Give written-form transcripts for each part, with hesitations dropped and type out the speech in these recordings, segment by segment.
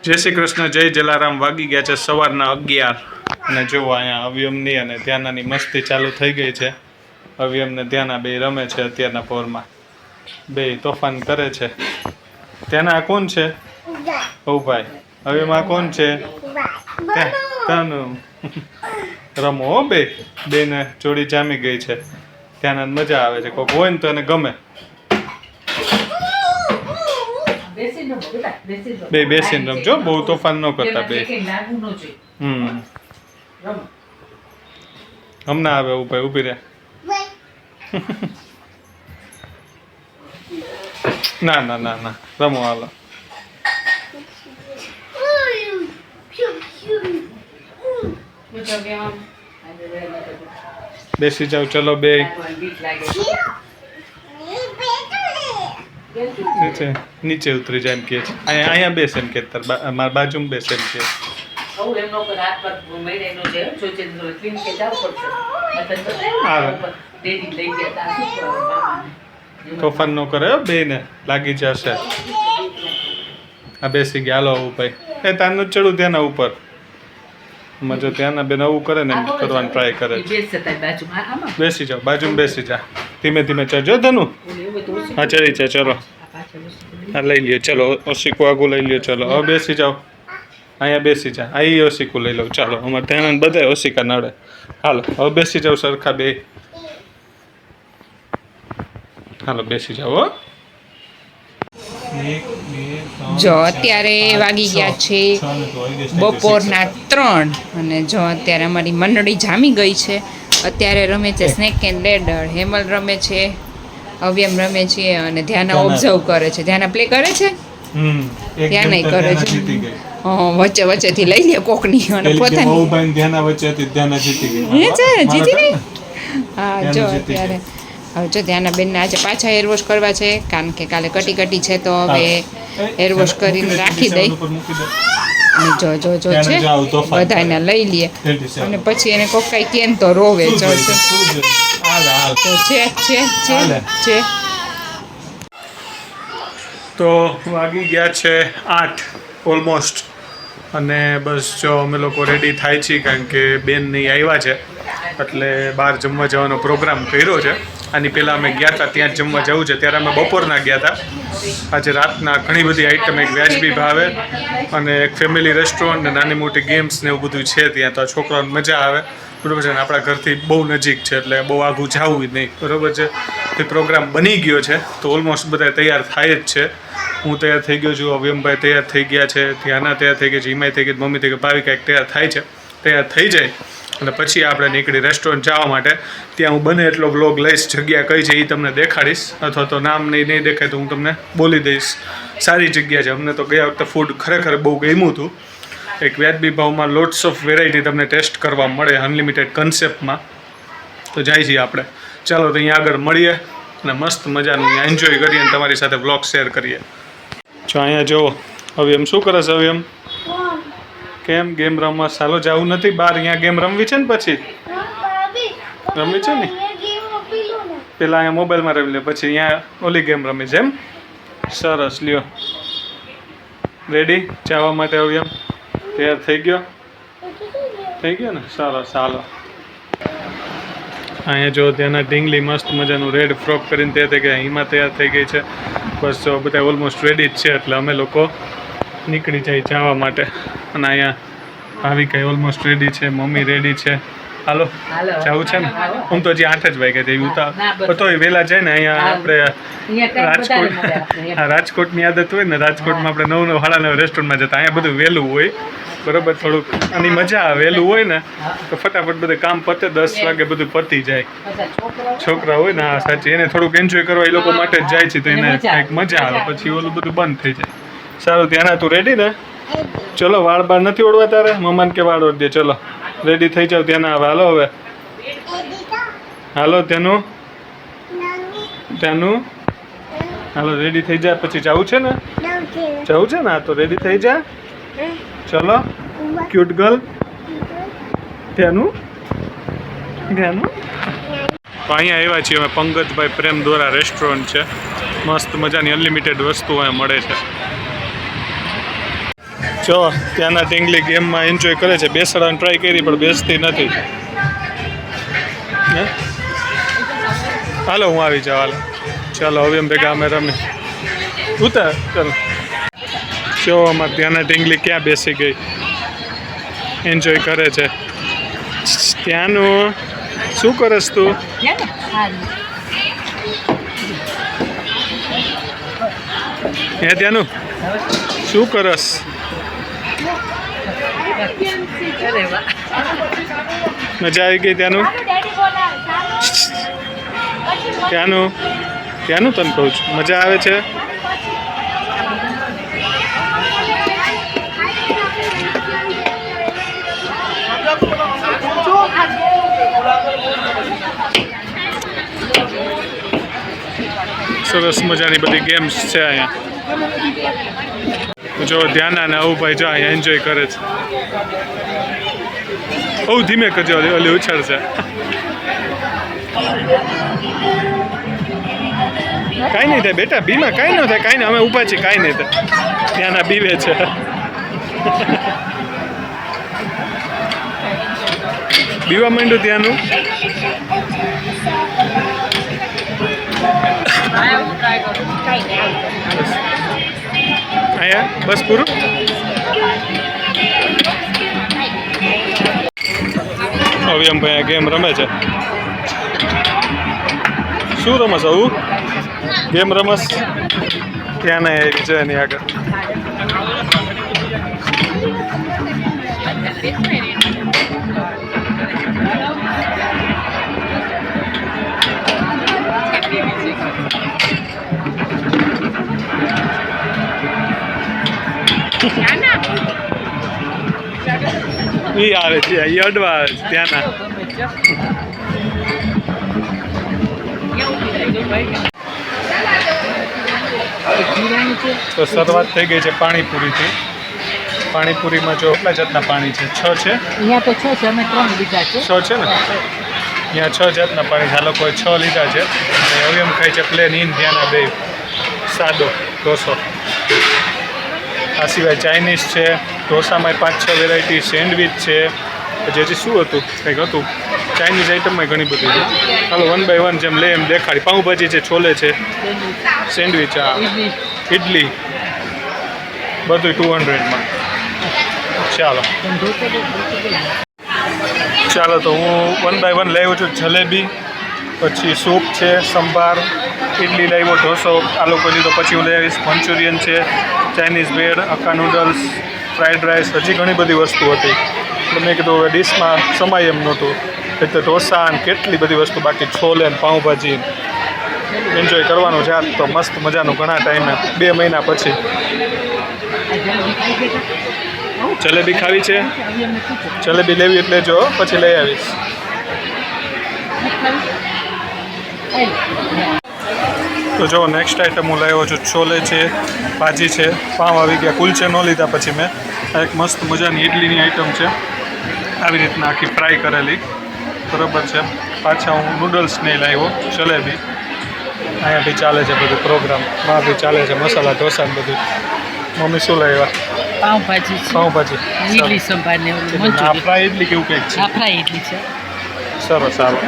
જય શ્રી કૃષ્ણ, જય જલારામ. વાગી ગયા છે સવારના 11 અને જો અહીંયા અવ્યમની અને ધ્યાનાની મસ્તી ચાલુ થઈ ગઈ છે. અવ્યમ ને ધ્યાના બે રમે છે અત્યારના પોરમાં, બે તોફાન કરે છે. ધ્યાના આ કોણ છે? ઓ ભાઈ. અવ્યમ આ કોણ છે? તાનું. રમો હો બે ને જોડી જામી ગઈ છે. ધ્યાના મજા આવે છે, કોઈક હોય ને તો એને ગમે. બે બેસીને રમજો, બહુ તોફાન ન કરતા બે. હમણાં આવે ઉભા ઊભી રહે. ના ના ના ના, રમો હાલો. બેસી જાવ, ચલો બે. નીચે ઉતરી જાય એમ કે છે. અહીંયા બેસે એમ કે મારા બાજુમાં બેસે એમ કે. તોફાન નો કરે બે ને, લાગી જશે. આ બેસી ગયા. હાલો આવું ભાઈ. એ તારનું ચડું ત્યાંના ઉપર. જો ત્યાંના બેન આવું કરે ને એમ કરવાનું ટ્રાય કરે છે. બેસી જાઓ, બાજુમાં બેસી જા. ધીમે ધીમે ચડજો ધનુ. હા ચડી છે, ચલો. હા લઈ લ્યો, ચલો. ઓશીકું આગું લઈ લ્યો, ચલો. હવે બેસી જાઓ. અહીંયા બેસી જા. અહીં ઓશીકું લઈ લઉં, ચાલો. અમારે ત્યાં બધા ઓશિકા નડે. હાલો હવે બેસી જાઓ સરખા બે. હાલો બેસી જાઓ હો. જો અત્યારે વાગી ગયા છે બપોરના 3 અને જો અત્યારે અમારી મંડળી જામી ગઈ છે. અત્યારે રમે છે સ્નેક એન્ડ લેડર. હેમલ રમે છે, અવ્યમ રમે છે અને ધ્યાના ઓબ્ઝર્વ કરે છે. ધ્યાના પ્લે કરે છે, ધ્યાના કરે છે. વચ્ચે વચ્ચેથી લઈ લે કોકની અને પોતાની જીતી ગઈ. હા જો અત્યારે હવે જો ધ્યાના બેનને આજે પાછા હેરવોશ કરવા છે, કારણ કે કાલે કટી છે તો હવે હેરવોશ કરીને રાખી દઈ. અને જો જો જો છે બધાને લઈ લે અને પછી એને કોક કઈ કેમ તો રોવે. જો છે તો વાગી ગયા છે 8 ઓલમોસ્ટ. અને બસ જો અમે લોકો રેડી થાય છીએ, કારણ કે બેન નહીં આવ્યા છે એટલે બહાર જમવા જવાનો પ્રોગ્રામ કર્યો છે. આની પહેલાં અમે ગયા હતા, ત્યાં જમવા જવું છે ત્યારે અમે બપોરના ગયા હતા. આજે રાતના ઘણી બધી આઈટમ, એક વ્યાજબી ભાવે અને એક ફેમિલી રેસ્ટોરન્ટ ને નાની મોટી ગેમ્સ ને એવું બધું છે ત્યાં. તો છોકરાઓને મજા આવે, બરાબર છે ને. આપણા ઘરથી બહુ નજીક છે એટલે બહુ આઘું જવું જ નહીં, બરાબર છે. તે પ્રોગ્રામ બની ગયો છે તો ઓલમોસ્ટ બધા તૈયાર થાય જ છે. હું તૈયાર થઈ ગયો છું, અવ્યમભાઈ તૈયાર થઈ ગયા છે, ધ્યાના તૈયાર થઈ ગઈ છે, હિમાય થઈ ગઈ, મમ્મી થઈ ગઈ, ભાવિકા એક તૈયાર થાય છે. તૈયાર થઈ જાય અને પછી આપણે નીકળી રેસ્ટોરન્ટ જવા માટે. ત્યાં હું બને એટલો વ્લોગ લઈશ. જગ્યા કઈ છે એ તમને દેખાડીશ, અથવા તો નામ નહીં દેખાય તો હું તમને બોલી દઈશ. સારી જગ્યા છે. અમને તો ગયા વખતે ફૂડ ખરેખર બહુ ગમ્યું હતું. એક વ્યાજબી ભાવમાં લોટ્સ ઓફ વેરાયટી તમને ટેસ્ટ કરવા મળે, અનલિમિટેડ કન્સેપ્ટમાં. તો જાય છીએ આપણે. ચાલો તો અહીંયા આગળ મળીએ અને મસ્ત મજાનું એન્જોય કરીએ અને તમારી સાથે વ્લોગ શેર કરીએ. જો અહીંયા જુઓ અવ્યમ શું કરે છે? અવ્યમ કેમ ગેમ રમવા? સાલો જવું નથી બહાર? અહીંયા ગેમ રમવી છે ને પછી રમવી છે ને. પેલા અહીંયા મોબાઈલમાં રમી લે, પછી અહીંયા ઓલી ગેમ રમી છે એમ. સરસ, લ્યો. રેડી જવા માટે અવ્યમ? તૈયાર થઈ ગયો? થઈ ગયો ને? સરસ, હાલો. અહીંયા જો ત્યાંના ઢીંગલી મસ્ત મજાનું રેડ ફ્રોક કરીને તૈયાર થઈ ગયા. હિમા તૈયાર થઈ ગઈ છે. બસ જો બધા ઓલમોસ્ટ રેડી જ છે એટલે અમે લોકો નીકળી જાય જવા માટે. અને અહીંયા ભાવિકા ઓલમોસ્ટ રેડી છે, મમ્મી રેડી છે. હાલો જવું છે ને? હું તો હજી 8 જ વાગ્યા છે ઉતા તો વહેલા જાય ને. અહીંયા આપણે રાજકોટની આદત હોય ને, રાજકોટમાં આપણે 9, 9:30 રેસ્ટોરન્ટમાં જતા. અહીંયા બધું વહેલું હોય, બરાબર. થોડુંક આની મજા આવે. વહેલું હોય ને તો ફટાફટ બધું કામ પતે, 10 વાગે બધું પતી જાય. છોકરા હોય ને, હા સાચી, એને થોડુંક એન્જોય કરવા એ લોકો માટે જ જાય છે, તો એને કંઈક મજા આવે. પછી ઓલું બધું બંધ થઈ જાય. સારું ત્યાંના તું રેડી ને? ચલો, વાળ બાર નથી ઓળવા તારે? મમ્માને કે વાળ ઓળી દે. ચલો રેડી થઈ જાવ ત્યાંના. હવે હાલો, હવે હાલો ત્યાંનું હાલો રેડી થઈ જાય. પછી જવું છે ને? જવું છે ને? હા તો રેડી થઈ જા. ચલો ક્યુટ ગર્લ. ત્યાંનું તો અહીંયા આવ્યા છીએ અમે પંકજભાઈ પ્રેમ દ્વારા રેસ્ટોરન્ટ છે. મસ્ત મજાની અનલિમિટેડ વસ્તુ અહીંયા મળે છે. જો ત્યાંના ટીંગલી ગેમમાં એન્જોય કરે છે. બેસવાની ટ્રાય કરી પણ બેસતી નથી. હે? હાલો હું આવી જાઉં. ચાલો હવે એમ ભેગા અમે રમી ઉતાર. ચાલો જો અમારે ત્યાંના ટીંગલી ક્યાં બેસી ગઈ, એન્જોય કરે છે. ત્યાંનું શું કરસ તું? હે ત્યાંનું શું કરસ? મજા આવી ગઈ ત્યાંનું? ત્યાંનું તને કહું છું મજા આવે છે. સરસ મજાની બધી ગેમ્સ છે અહીંયા. જો ધ્યાના ને આવું ભાઈ જો અહીંયા એન્જોય કરે છે. બહુ ધીમે કરજો, ઓલી ઉછળશે. કાંઈ નહીં થાય બેટા, બીમાં કાંઈ ન થાય, કાંઈ નહીં, અમે ઊભા છીએ, કાંઈ નહીં થાય. ત્યાંના બીવે છે. બીવા માંડ્યું ત્યાંનું. અહીંયા બસ પૂરું. હવે એમ ભાઈ ગેમ રમે છે. શું રમસ આવું ગેમ રમસ? ત્યાં ના આવી છે એની આગળ. ઈ આવે છે, ઈ અડવા આવે છે ત્યાંના. તો શરૂઆત થઈ ગઈ છે પાણીપુરીથી. પાણીપુરીમાં જો કેટલા જાતના પાણી છે? 6 છે અહીંયા તો 6 છે, અમે 3 લીધા છે. 6 છે ને? અહીંયા 6 જાતના પાણી છે. આ લોકોએ 6 લીધા છે. અને હવે એમ ખાય છે પ્લેન ઇન ત્યાંના બે સાદો ઢોસો. આ સિવાય ચાઇનીઝ છે, ઢોસામાં 5-6 વેરાયટી, સેન્ડવિચ છે. પછી હજી શું હતું, કંઈક હતું ચાઇનીઝ આઈટમમાં ઘણી બધી છે. હાલો 1 by 1 જેમ લે એમ દેખાડી. પાઉંભાજી છે, છોલે છે, સેન્ડવિચ, આ ઇડલી, બધું 200માં. ચાલો તો હું 1 by 1 લાવ્યો છું. જલેબી, પછી સૂપ છે, સંભાર, ઇડલી લાવ્યો, ઢોસો આ લોકો લીધો. પછી હું લઈ આવીશ મંચુરિયન છે, Chinese bread, hakka noodles, fried rice, હજી ઘણી બધી વસ્તુ હતી. એટલે મેં કીધું હવે ડીશમાં સમાય એમ નહોતું. એટલે ઢોસા અને કેટલી બધી વસ્તુ બાકી, છોલે ને પાઉંભાજી એન્જોય કરવાનું છે. તો મસ્ત મજાનું ઘણા ટાઈમે 2 મહિના પછી. જલેબી ખાવી છે? જલેબી લેવી એટલે જો પછી લઈ આવીશ. તો જો નેક્સ્ટ આઈટમ હું લાવ્યો છું. છોલે છે, ભાજી છે, પાઉં આવી ગયા. કુલચે ન લીધા. પછી મેં આ એક મસ્ત મજાની ઇડલીની આઈટમ છે, આવી રીતના આખી ફ્રાય કરેલી, બરાબર છે. પાછા હું નૂડલ્સ નહીં લાવ્યો. જલેબી અહીંયા બી ચાલે છે બધું પ્રોગ્રામ. માં બી ચાલે છે મસાલા ઢોસા ને બધું. મમ્મી શું લાવ્યા? પાઉંભાજી છે, પાઉંભાજી, ઇડલી સંભાર ને આ મંચુરિયન. ફ્રાય ઇડલી કેવું કંઈક છે? આ ફ્રાય ઇડલી છે. સરસ. સારું.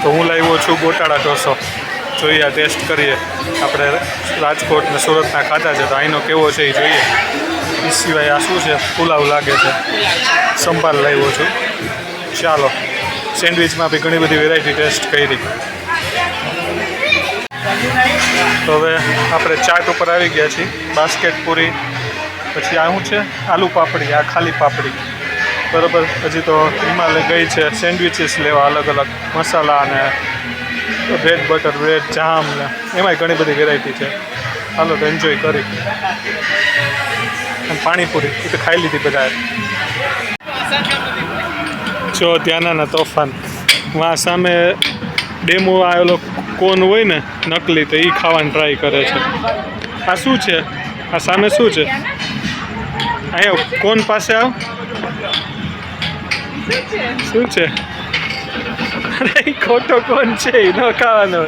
તો હું લાવ્યો છું ગોટાળા ઢોસો. જોઈએ, આ ટેસ્ટ કરીએ. આપણે રાજકોટ ને સુરતના ખાધા છે, તો અહીંનો કેવો છે એ જોઈએ. એ સિવાય આ શું છે? પુલાવ લાગે છે. સંભાર લાવ્યો છું. ચાલો, સેન્ડવિચમાં બી ઘણી બધી વેરાયટી ટેસ્ટ કરી. તો હવે આપણે ચાટ ઉપર આવી ગયા છીએ. બાસ્કેટ પૂરી, પછી આ શું છે? આલુ પાપડી, આ ખાલી પાપડી, બરાબર. પછી તો હિમાલય ગઈ છે સેન્ડવિચીસ લેવા, અલગ અલગ મસાલા અને બ્રેડ બટર, બ્રેડ જામ ને એમાંય ઘણી બધી વેરાયટી છે. હાલો તો એન્જોય કરી. અને પાણીપુરી એ તો ખાઈ લીધી બધાએ. જો ત્યાંના તોફાન. વાં સામે ડેમો આવેલો કોન હોય ને નકલી, તો એ ખાવાની ટ્રાય કરે છે. આ શું છે? આ સામે શું છે? અહીંયા કોન પાસે આવ. શું છે? અરે ખોટો કોણ છે, એ ન ખાવાનો.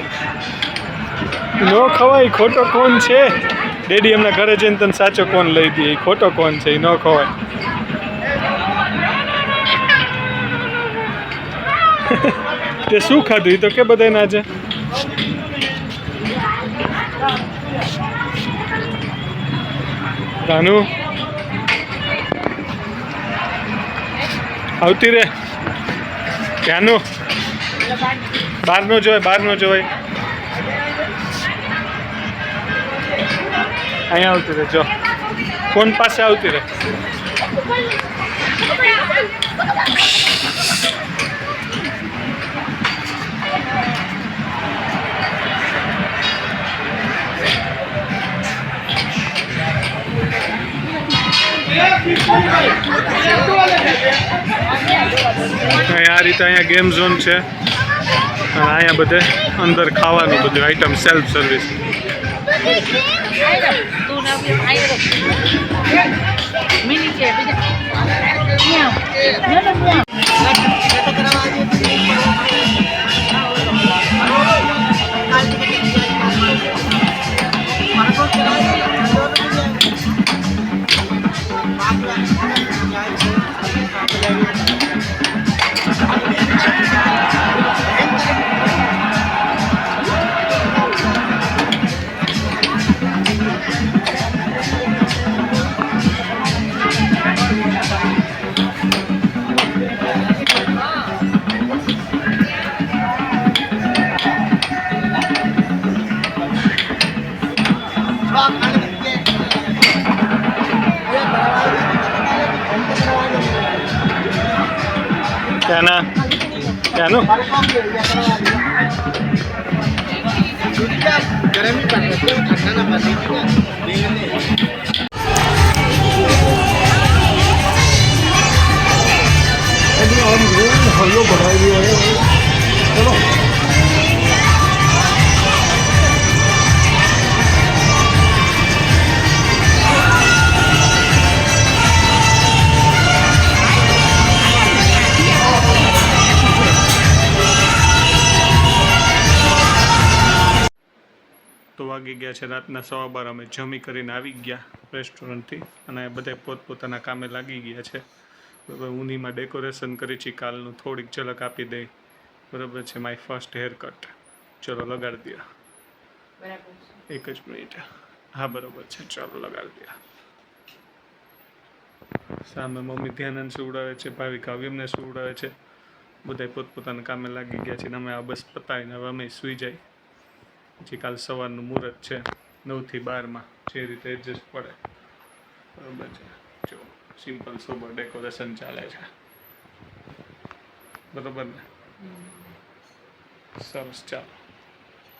નો ખવાય, ખોટો કોણ છે? ડેડી એમના ઘરે જઈને તને સાચો કોણ લઈ દે, ખોટો કોણ છે, એ ન ખવાય. તે શું ખાધું એ તો કે બધાને આજે? તાનુ આવતી રે, ક્યાંનું બહાર નો જોવાય, બહાર નો જોવાય. અહીંયા આવતી રહે, જો ફોન પાસે આવતી રહે. આ રીતે અહીંયા ગેમ ઝોન છે અને અહીંયા બધે અંદર ખાવાનું બધું આઈટમ સેલ્ફ સર્વિસ. ક્યાંના ક્યાંનું તો વાગી ગયા છે રાતના 12:15. અમે જમી કરીને આવી ગયા રેસ્ટોરન્ટથી અને બધા પોતપોતાના કામે લાગી ગયા છે. બરાબર, ઊનીમાં ડેકોરેશન કરી છે કાલનું, થોડીક ઝલક આપી દઈ. બરાબર છે, માય ફર્સ્ટ હેર કટ. ચલો લગાડી દો. એક જ મિનિટ. હા બરાબર છે, ચાલો લગાડી દો. સામે મમ્મી ધ્યાનંદ સુવડાવે છે, ભાવિ કાવ્યમને સુવડાવે છે. બધા પોતપોતાના કામે લાગી ગયા છે. અમે આ બસ પતાવીને હવે અમે સૂઈ જાય. પછી કાલ સવારનું મુહૂર્ત છે 9 થી 12 જે રીતે એડજસ્ટ પડે. બરાબર છે, જો સિમ્પલ સોબર ડેકોરેશન ચાલે છે. બરાબર ને? સરસ, ચાલો.